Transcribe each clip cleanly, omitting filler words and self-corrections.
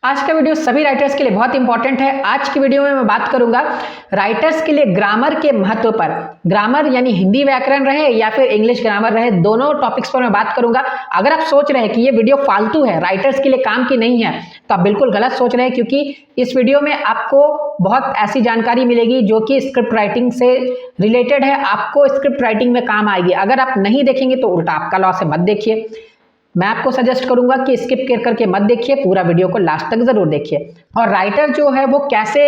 आज का वीडियो सभी राइटर्स के लिए बहुत इंपॉर्टेंट है। आज की वीडियो में मैं बात करूंगा राइटर्स के लिए ग्रामर के महत्व पर। ग्रामर यानी हिंदी व्याकरण रहे या फिर इंग्लिश ग्रामर रहे, दोनों टॉपिक्स पर मैं बात करूंगा। अगर आप सोच रहे हैं कि ये वीडियो फालतू है, राइटर्स के लिए काम की नहीं है, तो आप बिल्कुल गलत सोच रहे हैं, क्योंकि इस वीडियो में आपको बहुत ऐसी जानकारी मिलेगी जो कि स्क्रिप्ट राइटिंग से रिलेटेड है, आपको स्क्रिप्ट राइटिंग में काम आएगी। अगर आप नहीं देखेंगे तो उल्टा आपका लॉस है, मत देखिए। मैं आपको सजेस्ट करूंगा कि स्किप कर करके मत देखिए, पूरा वीडियो को लास्ट तक जरूर देखिए। और राइटर जो है वो कैसे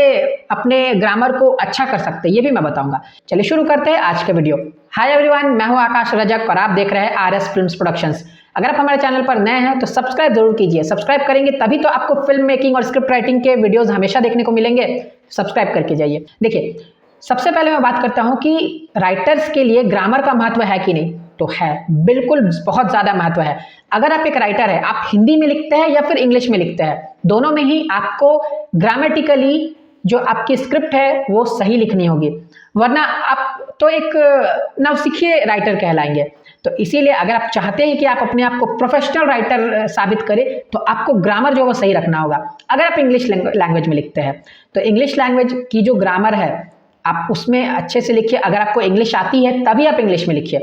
अपने ग्रामर को अच्छा कर सकते हैं ये भी मैं बताऊंगा। चलिए शुरू करते हैं आज का वीडियो। हाय एवरीवन, मैं हूं आकाश रजक और आप देख रहे हैं आरएस फिल्म्स प्रोडक्शंस। अगर आप हमारे चैनल पर नए हैं तो सब्सक्राइब जरूर कीजिए। सब्सक्राइब करेंगे तभी तो आपको फिल्म मेकिंग और स्क्रिप्ट राइटिंग के वीडियोज हमेशा देखने को मिलेंगे। सब्सक्राइब करके जाइए। देखिए, सबसे पहले मैं बात करता हूं कि राइटर्स के लिए ग्रामर का महत्व है कि नहीं। तो है, बिल्कुल बहुत ज्यादा महत्व है। अगर आप एक राइटर है, आप हिंदी में लिखते हैं या फिर इंग्लिश में लिखते हैं, दोनों में ही आपको ग्रामेटिकली जो आपकी स्क्रिप्ट है वो सही लिखनी होगी, वरना आप तो एक नवसिखिए राइटर कहलाएंगे। तो इसीलिए अगर आप चाहते हैं कि आप अपने आप को प्रोफेशनल राइटर साबित करें तो आपको ग्रामर जो है वो सही रखना होगा। अगर आप इंग्लिश लैंग्वेज में लिखते हैं तो इंग्लिश लैंग्वेज की जो ग्रामर है आप उसमें अच्छे से लिखिए। अगर आपको इंग्लिश आती है तभी आप इंग्लिश में लिखिए,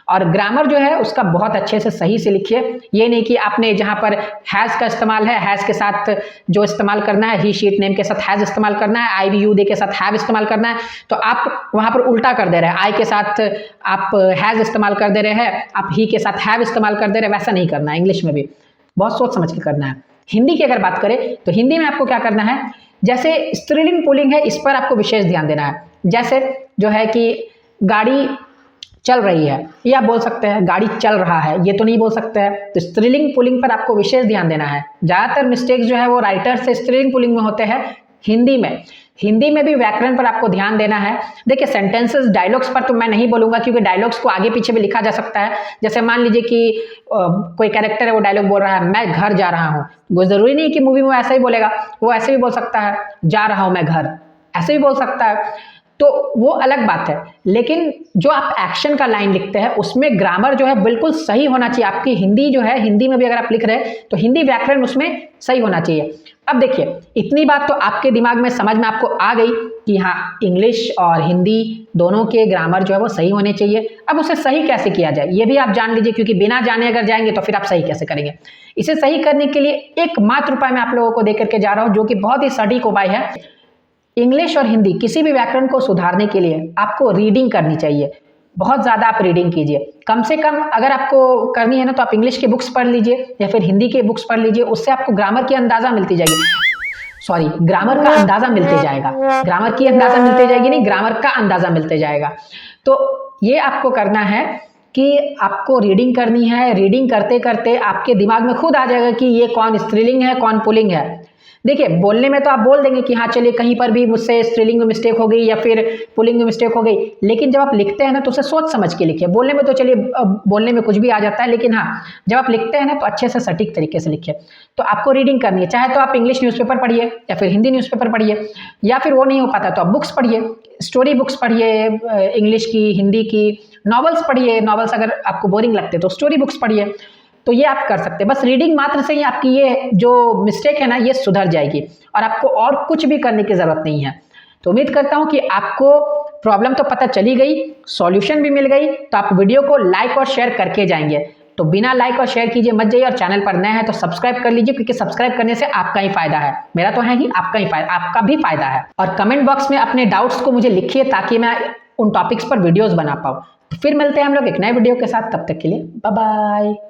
और ग्रामर जो है उसका बहुत अच्छे से सही से लिखिए। ये नहीं कि आपने जहाँ पर हैज़ का इस्तेमाल है, हैज़ के साथ जो इस्तेमाल करना है, ही शीट नेम के साथ हैज़ इस्तेमाल करना है, आई वी यू दे के साथ हैव इस्तेमाल करना है, तो आप वहाँ पर उल्टा कर दे रहे हैं। आई के साथ आप हैज़ इस्तेमाल कर दे रहे हैं, आप ही के साथ हैव इस्तेमाल कर दे रहे हैं। वैसा नहीं करना है, इंग्लिश में भी बहुत सोच समझ के करना है। हिंदी की अगर बात करें तो हिंदी में आपको क्या करना है, जैसे स्त्रीलिंग पुल्लिंग है इस पर आपको विशेष ध्यान देना है। जैसे जो है कि गाड़ी चल रही है, ये आप बोल सकते हैं गाड़ी चल रहा है, ये तो नहीं बोल सकते हैं। तो स्त्रीलिंग पुल्लिंग पर आपको विशेष ध्यान देना है। ज़्यादातर मिस्टेक्स जो है वो राइटर से स्त्रीलिंग पुल्लिंग में होते हैं। हिंदी में भी व्याकरण पर आपको ध्यान देना है। देखिए, सेंटेंसेस डायलॉग्स पर तो मैं नहीं बोलूंगा, क्योंकि डायलॉग्स को आगे पीछे भी लिखा जा सकता है। जैसे मान लीजिए कि कोई कैरेक्टर है, वो डायलॉग बोल रहा है मैं घर जा रहा हूँ, वो जरूरी नहीं कि मूवी में ऐसा ही बोलेगा, वो ऐसे भी बोल सकता है जा रहा हूँ मैं घर, ऐसे भी बोल सकता है, तो वो अलग बात है। लेकिन जो आप एक्शन का लाइन लिखते हैं उसमें ग्रामर जो है बिल्कुल सही होना चाहिए। आपकी हिंदी जो है, हिंदी में भी अगर आप लिख रहे हैं तो हिंदी व्याकरण उसमें सही होना चाहिए। अब देखिए, इतनी बात तो आपके दिमाग में समझ में आपको आ गई कि हाँ, इंग्लिश और हिंदी दोनों के ग्रामर जो है वो सही होने चाहिए। अब उसे सही कैसे किया जाए ये भी आप जान लीजिए, क्योंकि बिना जाने अगर जाएंगे तो फिर आप सही कैसे करेंगे। इसे सही करने के लिए एकमात्र उपाय मैं आप लोगों को दे करके जा रहा हूँ, जो कि बहुत ही सटीक उपाय है। इंग्लिश और हिंदी किसी भी व्याकरण को सुधारने के लिए आपको रीडिंग करनी चाहिए। बहुत ज़्यादा आप रीडिंग कीजिए। कम से कम अगर आपको करनी है ना तो आप इंग्लिश के बुक्स पढ़ लीजिए या फिर हिंदी के बुक्स पढ़ लीजिए। उससे आपको ग्रामर की अंदाज़ा मिलती जाएगी। ग्रामर का अंदाज़ा मिलते जाएगा। ग्रामर की अंदाज़ा मिलते जाएगी नहीं, ग्रामर का अंदाज़ा मिलते जाएगा। तो ये आपको करना है कि आपको रीडिंग करनी है। रीडिंग करते करते आपके दिमाग में खुद आ जाएगा कि ये कौन स्त्रीलिंग है, कौन पुल्लिंग है। देखिए, बोलने में तो आप बोल देंगे कि हाँ चलिए कहीं पर भी मुझसे स्त्रीलिंग में मिस्टेक हो गई या फिर पुल्लिंग में मिस्टेक हो गई, लेकिन जब आप लिखते हैं ना तो उसे सोच समझ के लिखिए। बोलने में तो चलिए बोलने में कुछ भी आ जाता है, लेकिन हाँ, जब आप लिखते हैं ना तो अच्छे से सटीक तरीके से लिखिए। तो आपको रीडिंग करनी है। चाहे तो आप इंग्लिश न्यूज़पेपर पढ़िए या फिर हिंदी न्यूज़पेपर पढ़िए, या फिर वो नहीं हो पाता तो आप बुक्स पढ़िए, स्टोरी बुक्स पढ़िए, इंग्लिश की, हिंदी की, नॉवेल्स पढ़िए। नॉवेल्स अगर आपको बोरिंग लगते तो स्टोरी बुक्स पढ़िए। तो ये आप कर सकते हैं। बस रीडिंग मात्र से ही आपकी ये जो मिस्टेक है ना ये सुधर जाएगी, और आपको और कुछ भी करने की जरूरत नहीं है। तो उम्मीद करता हूं कि आपको प्रॉब्लम तो पता चली गई, सॉल्यूशन भी मिल गई। तो आप वीडियो को लाइक और शेयर करके जाएंगे। तो बिना लाइक और शेयर कीजिए मत जाइए, और चैनल पर नए हैं तो सब्सक्राइब कर लीजिए, क्योंकि सब्सक्राइब करने से आपका ही फायदा है। मेरा तो है ही, आपका भी फायदा है। और कमेंट बॉक्स में अपने डाउट्स को मुझे लिखिए ताकि मैं उन टॉपिक्स पर वीडियोज बना पाऊँ। तो फिर मिलते हैं हम लोग एक नए वीडियो के साथ। तब तक के लिए बाय बाय।